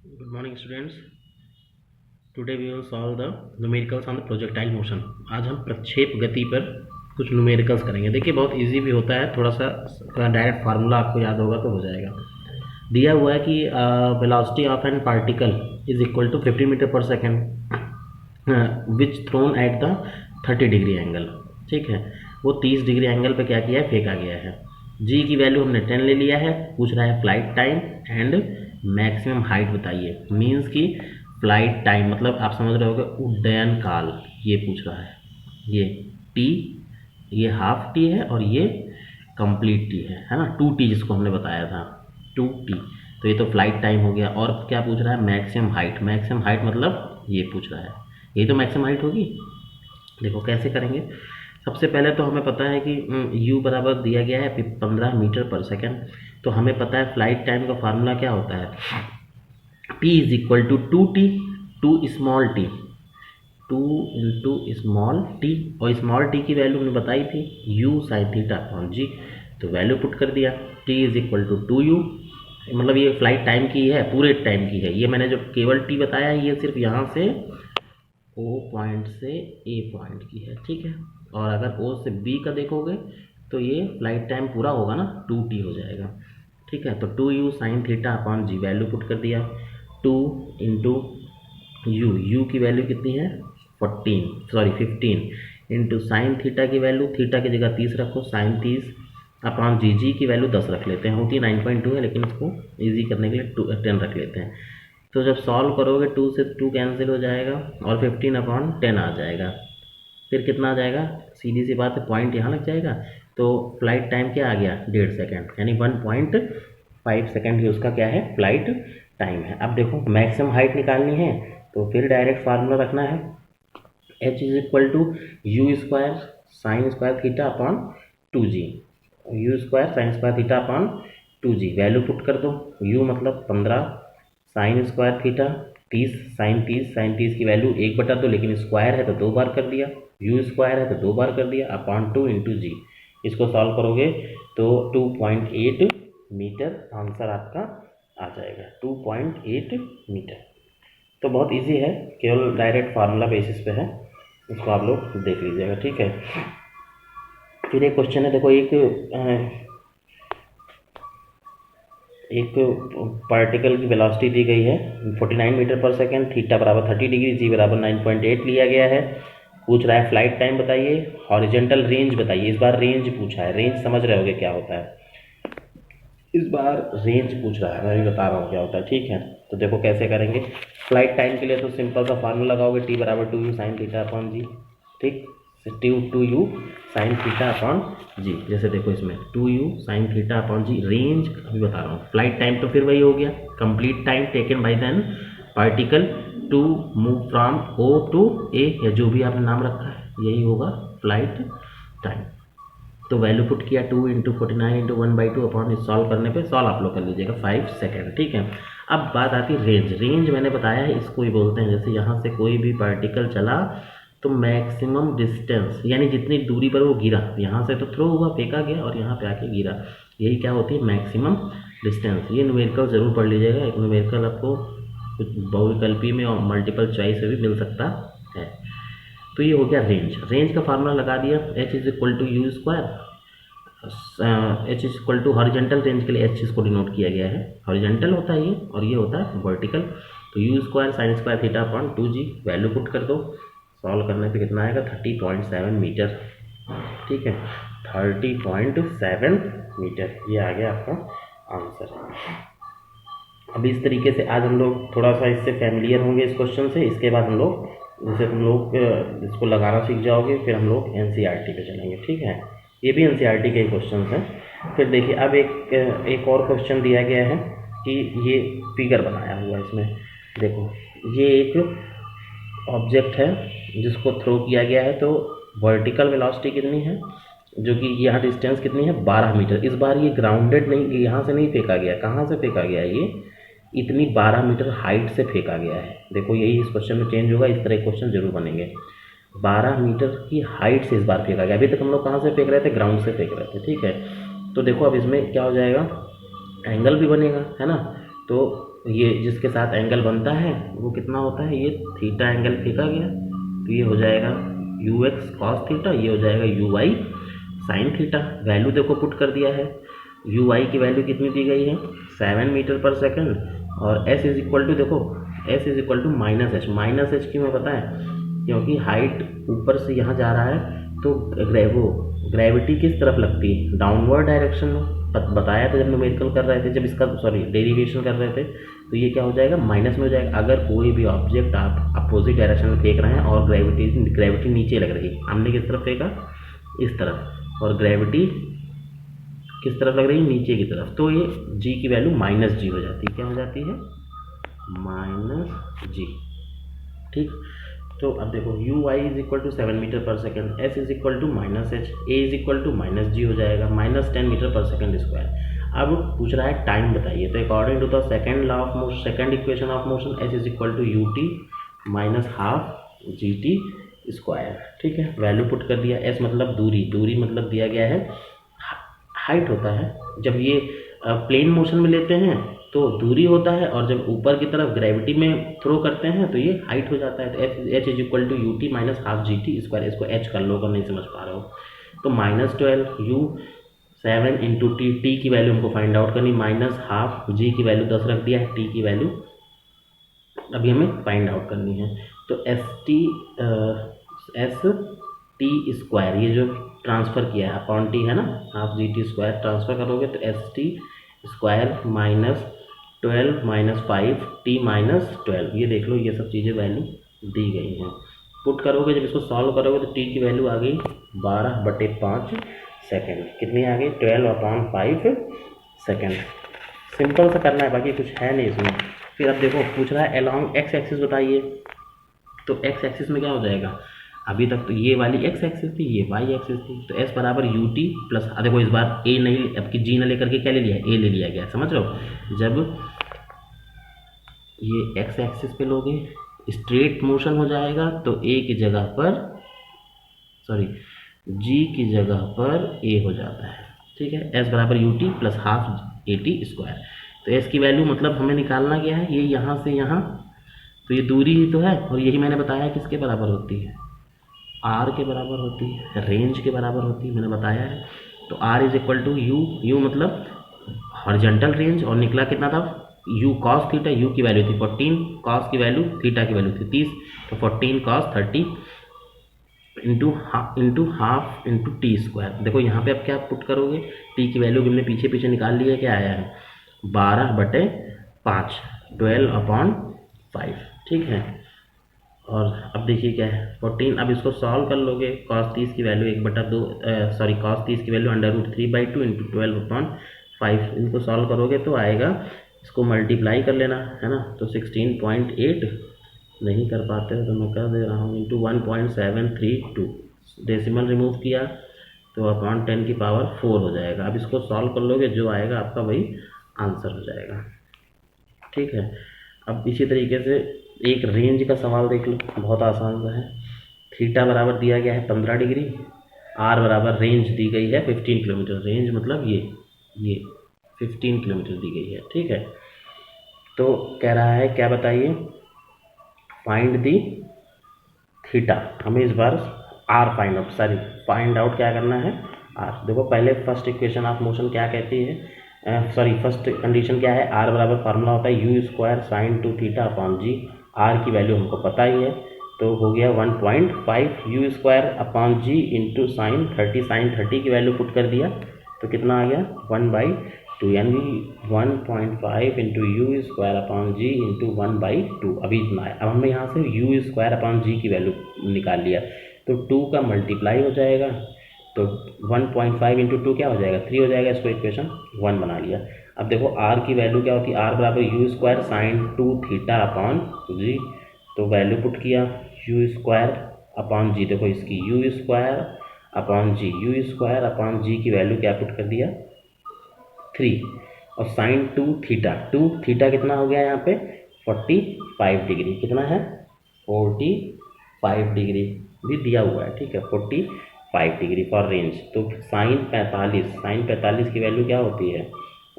Good morning students. Today we will solve the numericals on the projectile motion. आज हम प्रक्षेप गति पर कुछ न्यूमेरिकल्स करेंगे। देखिए बहुत इजी भी होता है, थोड़ा सा डायरेक्ट फार्मूला आपको याद होगा तो हो जाएगा। दिया हुआ है कि velocity of an particle is equal to 50 metre पर second which thrown at the 30 degree angle. ठीक है, वो 30 डिग्री एंगल पे क्या किया है, फेंका गया है। जी की वैल्यू हमने 10 ले लिया है। पूछ रहा है flight time and maximum height बताइए। मीन्स कि फ्लाइट टाइम मतलब आप समझ रहे होगे उड्डयन काल, ये पूछ रहा है। ये टी, ये हाफ टी है और ये कंप्लीट टी है ना, 2t जिसको हमने बताया था 2t। तो ये तो फ्लाइट टाइम हो गया। और क्या पूछ रहा है, मैक्सिमम हाइट। मैक्सिमम हाइट मतलब ये पूछ रहा है, ये तो मैक्सिमम हाइट होगी। देखो कैसे करेंगे। सबसे पहले तो हमें पता है कि u बराबर दिया गया है 15 मीटर पर सेकेंड। तो हमें पता है फ्लाइट टाइम का फार्मूला क्या होता है, t is equal to 2t, two small t, 2 into small t. और स्मॉल टी की वैल्यू हमने बताई थी u sine theta upon g. तो वैल्यू पुट कर दिया, t is equal to 2u। मतलब ये फ्लाइट टाइम की है, पूरे टाइम की है। ये मैंने जो केवल t बताया है ये सिर्फ यहाँ से O पॉइंट से A पॉइंट की है। ठीक है, और अगर O से B का देखोगे तो ये फ्लाइट टाइम पूरा होगा ना, 2t हो जाएगा। ठीक है, तो 2u साइन थीटा अपॉन जी, वैल्यू पुट कर दिया 2 इंटू u की वैल्यू कितनी है 15 इंटू साइन थीटा की वैल्यू, थीटा की जगह 30 रखो, साइन 30 अपॉन जी की वैल्यू 10 रख लेते हैं। होती 9.2 है लेकिन इसको ईजी करने के लिए 10 रख लेते हैं। तो जब सॉल्व करोगे 2 से 2 कैंसिल हो जाएगा और 15 अपॉन 10 आ जाएगा। फिर कितना आ जाएगा, सीधी सी बात है पॉइंट यहाँ लग जाएगा। तो फ्लाइट टाइम क्या आ गया, 1.5 सेकेंड, यानी 1.5 सेकेंड ही उसका क्या है, फ्लाइट टाइम है। अब देखो मैक्सिमम हाइट निकालनी है तो फिर डायरेक्ट फार्मूला रखना है, h is equal to u square sine square theta upon 2g। U square sine square theta upon 2g, value put कर दो। u मतलब 15 साइन स्क्वायर थीटा 30 साइन 30 की वैल्यू 1/2, लेकिन स्क्वायर है तो 2 बार कर दिया, यू स्क्वायर है तो 2 बार कर दिया अपॉन 2 इंटू जी। इसको सॉल्व करोगे तो 2.8 मीटर आंसर आपका आ जाएगा, 2.8 मीटर। तो बहुत इजी है, केवल डायरेक्ट फार्मूला बेसिस पे है, इसको आप लोग देख लीजिएगा। ठीक है, फिर एक क्वेश्चन है, देखो एक पार्टिकल की वेलोसिटी दी गई है 49 मीटर पर सेकेंड, थीटा बराबर 30 डिग्री, जी बराबर 9.8 लिया गया है। पूछ रहा है फ्लाइट टाइम बताइए, हॉरिजेंटल रेंज बताइए। इस बार रेंज पूछा है, रेंज समझ रहे होगे क्या होता है, इस बार रेंज पूछ रहा है, मैं भी बता रहा हूँ क्या होता है। ठीक है, तो देखो कैसे करेंगे। फ्लाइट टाइम के लिए तो सिंपल सा फार्मूला लगाओगे, टी बराबर 2u साइन थीटा अपॉन जी। ठीक, 2u साइन थीटा अपॉन जी। जैसे देखो इसमें 2u साइन थीटा अपॉन जी, रेंज अभी बता रहा हूँ। फ्लाइट टाइम तो फिर वही हो गया, complete time taken by then particle to move from O to A, या जो भी आपने नाम रखा है यही होगा फ्लाइट टाइम। तो वैल्यू पुट किया 2 इंटू 49 इंटू 1/2 अपॉन, सॉल्व करने पे सॉल्व आप लोग कर लीजिएगा 5 सेकेंड। ठीक है, अब बात आती है रेंज। रेंज मैंने बताया है इसको ही बोलते हैं, जैसे यहाँ से कोई भी पार्टिकल चला तो मैक्सिमम डिस्टेंस यानी जितनी दूरी पर वो गिरा, यहाँ से तो थ्रो हुआ फेंका गया और यहाँ पे आके गिरा, यही क्या होती है मैक्सिमम डिस्टेंस। ये न्यूमेरिकल जरूर पढ़ लीजिएगा, एक न्यूमेरिकल आपको बहुविकल्पी में और मल्टीपल चॉइस में भी मिल सकता है। तो ये हो गया रेंज। रेंज का फार्मूला लगा दिया, h is equal to u square, h is equal to horizontal range के लिए h इसको डिनोट किया गया है, हॉरिजेंटल होता है ये और ये होता है वर्टिकल। तो you square sine square theta upon 2g, value put कर दो, सॉल्व करने पे कितना आएगा 30.7 मीटर। ठीक है, 30.7 मीटर, ये आ गया आपका आंसर। अभी इस तरीके से आज हम लोग थोड़ा सा इससे फैमिलियर होंगे इस क्वेश्चन से। इसके बाद हम लोग जैसे तुम लोग इसको लगाना सीख जाओगे फिर हम लोग एनसीईआरटी पे चलेंगे। ठीक है, ये भी एनसीईआरटी के क्वेश्चन हैं। फिर देखिए अब एक और क्वेश्चन दिया गया है कि ये फिगर बनाया हुआ है इसमें। देखो ये एक ऑब्जेक्ट है जिसको थ्रो किया गया है, तो वर्टिकल वेलोसिटी कितनी है, जो कि यहाँ डिस्टेंस कितनी है 12 मीटर। इस बार ये ग्राउंडेड नहीं, यहाँ से नहीं फेंका गया, कहाँ से फेंका गया है, ये इतनी 12 मीटर हाइट से फेंका गया है। देखो यही इस क्वेश्चन में चेंज होगा, इस तरह क्वेश्चन जरूर बनेंगे। 12 मीटर की हाइट से इस बार फेंका गया। अभी तक हम लोग कहाँ से फेंक रहे थे, ग्राउंड से फेंक रहे थे। ठीक है, तो देखो अब इसमें क्या हो जाएगा, एंगल भी बनेगा है ना। तो ये जिसके साथ एंगल बनता है वो कितना होता है, ये थीटा एंगल फेंका गया तो ये हो जाएगा यू एक्स कॉस थीटा, ये हो जाएगा u y sine theta. Value देखो पुट कर दिया है, यू वाई की वैल्यू कितनी दी गई है 7 मीटर पर सेकंड और एस इज इक्वल टू देखो s is equal to minus h क्यों है पता है, क्योंकि हाइट ऊपर से यहाँ जा रहा है तो ग्रेविटी किस तरफ लगती है, डाउनवर्ड डायरेक्शन में। बताया था जब न्यूमेरिकल कर रहे थे, जब इसका डेरिवेशन कर रहे थे, तो ये क्या हो जाएगा माइनस में हो जाएगा। अगर कोई भी ऑब्जेक्ट आप अपोजिट डायरेक्शन में फेंक रहे हैं और ग्रेविटी नीचे लग रही है, हमने किस तरफ फेंका इस तरफ, और ग्रेविटी किस तरफ लग रही है नीचे की तरफ, तो ये जी की वैल्यू माइनस जी हो जाती है, क्या हो जाती है माइनस जी। ठीक, तो अब देखो u y is equal to 7 metre पर second, s is equal to minus h, a is equal to minus g हो जाएगा, माइनस 10 मीटर पर सेकेंड स्क्वायर। अब पूछ रहा है टाइम बताइए, तो according to the second law of motion, second equation of motion, s is equal to u t minus half g t square. ठीक है, वैल्यू पुट कर दिया, एस मतलब दूरी, दूरी मतलब दिया गया है हाइट होता है। जब ये प्लेन मोशन में लेते हैं तो दूरी होता है, और जब ऊपर की तरफ ग्रेविटी में थ्रो करते हैं तो ये हाइट हो जाता है। तो h is equal to u t minus half g t square, इसको एच कर लो अगर नहीं समझ पा रहे हो तो -12 यू 7 इंटू टी, टी की वैल्यू हमको फाइंड आउट करनी, माइनस हाफ जी की वैल्यू 10 रख दिया है, टी की वैल्यू अभी हमें फाइंड आउट करनी है। तो एस टी स्क्वायर, ये जो ट्रांसफ़र किया है अपॉन टी है ना, half g t square transfer करोगे तो S T square minus 12 minus 5 T minus 12, ये देख लो ये सब चीज़ें वैल्यू दी गई हैं। पुट करोगे जब इसको सॉल्व करोगे तो टी की वैल्यू आ गई 12/5 सेकेंड, कितनी आ गई 12/5 सेकेंड। सिंपल सा करना है, बाकी कुछ है नहीं इसमें। फिर अब देखो पूछ रहा है अलॉन्ग एक्स एक्सिस बताइए, तो एक्स एक्सिस में क्या हो जाएगा, अभी तक तो ये वाली एक्स एक्सिस थी, ये वाई एक्सिस थी, तो एस बराबर यू टी प्लस, देखो इस बार ए नहीं, अब की जी न लेकर के क्या ले लिया, ए ले लिया गया, समझ रहे हो। जब ये एक्स एक्सिस पे लोगे स्ट्रेट मोशन हो जाएगा तो ए की जगह पर जी की जगह पर ए हो जाता है। ठीक है, एस बराबर U T plus half A T square. तो एस की वैल्यू मतलब हमें निकालना क्या है, ये यहाँ से यहाँ, तो ये दूरी ही तो है, और यही मैंने बताया किसके बराबर होती है, आर के बराबर होती है, रेंज के बराबर होती है, मैंने बताया है। तो R is equal to u मतलब हॉरिजॉन्टल रेंज, और निकला कितना था यू कॉस थीटा, यू की वैल्यू थी 14, कॉस की वैल्यू थीटा की वैल्यू थी 30, तो 14 cos 30 into half into T square. देखो यहाँ पे अब क्या पुट करोगे, टी की वैल्यू हमने पीछे पीछे निकाल ली है, क्या आया है 12/5, 12/5। ठीक है, और अब देखिए क्या है 14, अब इसको सॉल्व कर लोगे, cos 30 की वैल्यू 1/2 cos 30 की वैल्यू √3/2 इंटू 12/5, इनको सॉल्व करोगे तो आएगा, इसको मल्टीप्लाई कर लेना है ना, तो 16.8 नहीं कर पाते तो मैं कर दे रहा हूँ इंटू 1.732, डेसिमल रिमूव किया तो अपॉन 10 की पावर 4 हो जाएगा। अब इसको सॉल्व कर लोगे जो आएगा आपका वही आंसर हो जाएगा। ठीक है, अब इसी तरीके से एक रेंज का सवाल देख लो, बहुत आसान सा है। थीटा बराबर दिया गया है 15 डिग्री, आर बराबर रेंज दी गई है 15 किलोमीटर, रेंज मतलब ये 15 किलोमीटर दी गई है। ठीक है, तो कह रहा है क्या बताइए, फाइंड दी थीटा, हमें इस बार आर फाइंड आउट क्या करना है, आर। देखो पहले फर्स्ट इक्वेशन ऑफ मोशन क्या कहती है, फर्स्ट कंडीशन क्या है, आर बराबर फार्मूला होता है u square sine 2 theta upon g, R की वैल्यू हमको पता ही है, तो हो गया 1.5 u square upon g into sine 30 की वैल्यू पुट कर दिया तो कितना आ गया 1/2, यानी 1.5 into u square upon g into 1/2, अभी इतना है। अब हमने यहाँ से यू स्क्वायर अपॉन जी की वैल्यू निकाल लिया, तो 2 का मल्टीप्लाई हो जाएगा, तो 1.5 इंटू 2 क्या हो जाएगा 3 हो जाएगा, इसको इक्वेशन 1 बना लिया। अब देखो आर की वैल्यू क्या होती है, आर बराबर u square sine 2 theta upon g, तो वैल्यू पुट किया यू स्क्वायर अपॉन जी, देखो इसकी u square upon g, u square upon g की वैल्यू क्या पुट कर दिया 3, और साइन 2 थीटा कितना हो गया यहाँ पे 45 डिग्री, कितना है 45 डिग्री भी दिया हुआ है। ठीक है, 45 डिग्री फॉर रेंज, तो साइन 45 की वैल्यू क्या होती है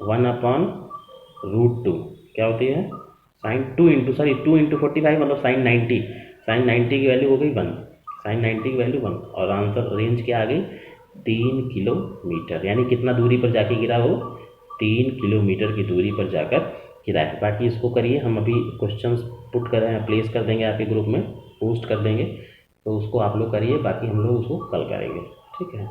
1/√2, क्या होती है 2 इंटू 45 मतलब साइन 90 की वैल्यू हो गई 1, साइन 90 की वैल्यू 1 और आंसर रेंज क्या आ गई 3 किलोमीटर। यानी कितना दूरी पर जाके गिरा वो 3 किलोमीटर की दूरी पर जाकर गिरा है। बाकी इसको करिए, हम अभी क्वेश्चंस पुट कर रहे हैं, प्लेस कर देंगे आपके ग्रुप में, पोस्ट कर देंगे, तो उसको आप लोग करिए, बाकी हम लोग उसको कल करेंगे। ठीक है।